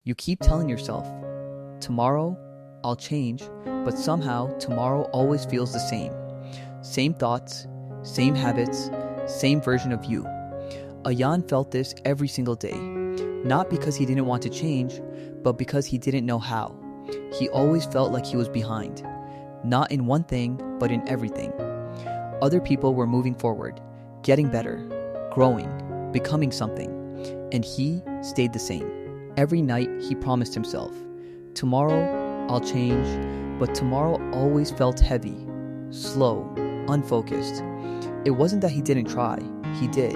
You keep telling yourself, tomorrow I'll change, but somehow tomorrow always feels the same. Same thoughts, same habits, same version of you. Ayan felt this every single day, not because he didn't want to change, but because he didn't know how. He always felt like he was behind, not in one thing, but in everything. Other people were moving forward, getting better, growing, becoming something, and he stayed the same. Every night he promised himself, tomorrow I'll change, but tomorrow always felt heavy, slow, unfocused. It wasn't that he didn't try, he did,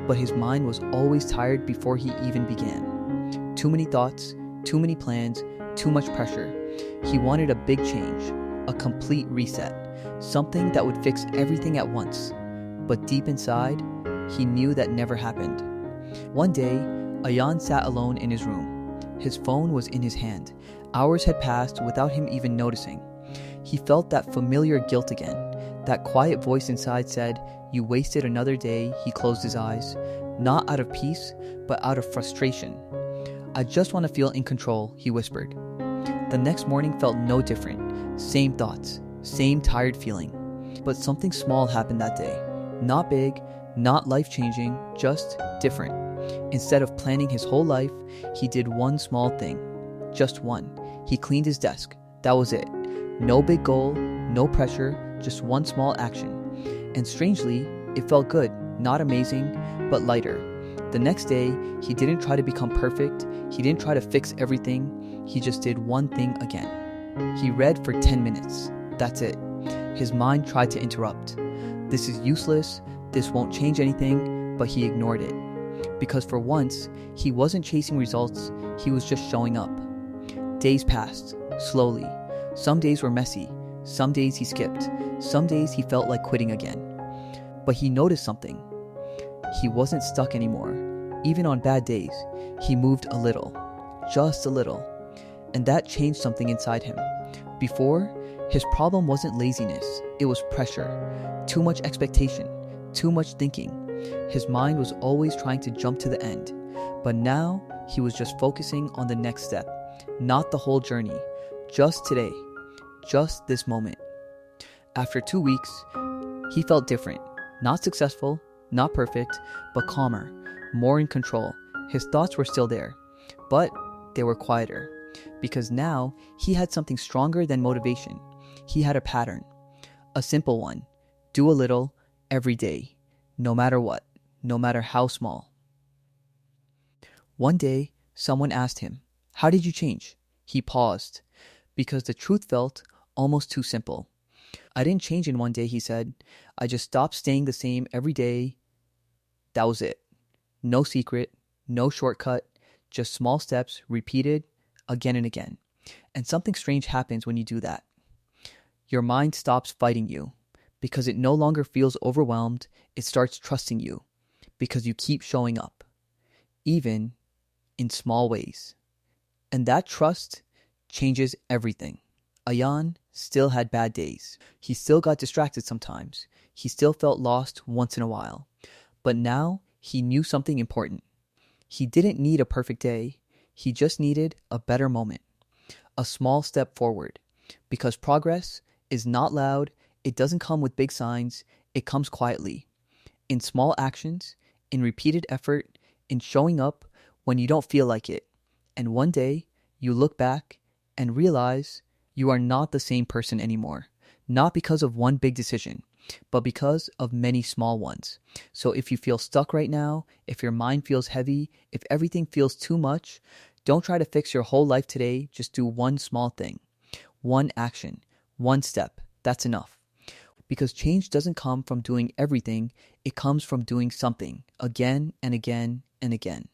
but his mind was always tired before he even began. Too many thoughts, too many plans, too much pressure. He wanted a big change, a complete reset, something that would fix everything at once. But deep inside, he knew that never happened. One day, Ayan sat alone in his room. His phone was in his hand. Hours had passed without him even noticing. He felt that familiar guilt again. That quiet voice inside said, "You wasted another day." He closed his eyes, not out of peace, but out of frustration. "I just want to feel in control," he whispered. The next morning felt no different. Same thoughts, same tired feeling. But something small happened that day. Not big, not life-changing, just different. Instead of planning his whole life, he did one small thing. Just one. He cleaned his desk. That was it. No big goal, no pressure, just one small action. And strangely, it felt good. Not amazing, but lighter. The next day, he didn't try to become perfect. He didn't try to fix everything. He just did one thing again. He read for 10 minutes. That's it. His mind tried to interrupt. This is useless. This won't change anything, but he ignored it. Because for once, he wasn't chasing results, he was just showing up. Days passed, slowly. Some days were messy, some days he skipped, some days he felt like quitting again. But he noticed something. He wasn't stuck anymore. Even on bad days, he moved a little, just a little. And that changed something inside him. Before, his problem wasn't laziness, it was pressure. Too much expectation, too much thinking. His mind was always trying to jump to the end, but now he was just focusing on the next step, not the whole journey, just today, just this moment. After 2 weeks, he felt different, not successful, not perfect, but calmer, more in control. His thoughts were still there, but they were quieter, because now he had something stronger than motivation. He had a pattern, a simple one: do a little every day. No matter what, no matter how small. One day, someone asked him, "How did you change?" He paused, because the truth felt almost too simple. "I didn't change in one day," he said. "I just stopped staying the same every day." That was it. No secret, no shortcut, just small steps repeated again and again. And something strange happens when you do that. Your mind stops fighting you. Because it no longer feels overwhelmed, it starts trusting you. Because you keep showing up. Even in small ways. And that trust changes everything. Ayan still had bad days. He still got distracted sometimes. He still felt lost once in a while. But now he knew something important. He didn't need a perfect day. He just needed a better moment. A small step forward. Because progress is not loud. It doesn't come with big signs, it comes quietly. In small actions, in repeated effort, in showing up when you don't feel like it. And one day, you look back and realize you are not the same person anymore. Not because of one big decision, but because of many small ones. So if you feel stuck right now, if your mind feels heavy, if everything feels too much, don't try to fix your whole life today, just do one small thing. One action, one step, that's enough. Because change doesn't come from doing everything, it comes from doing something again and again and again.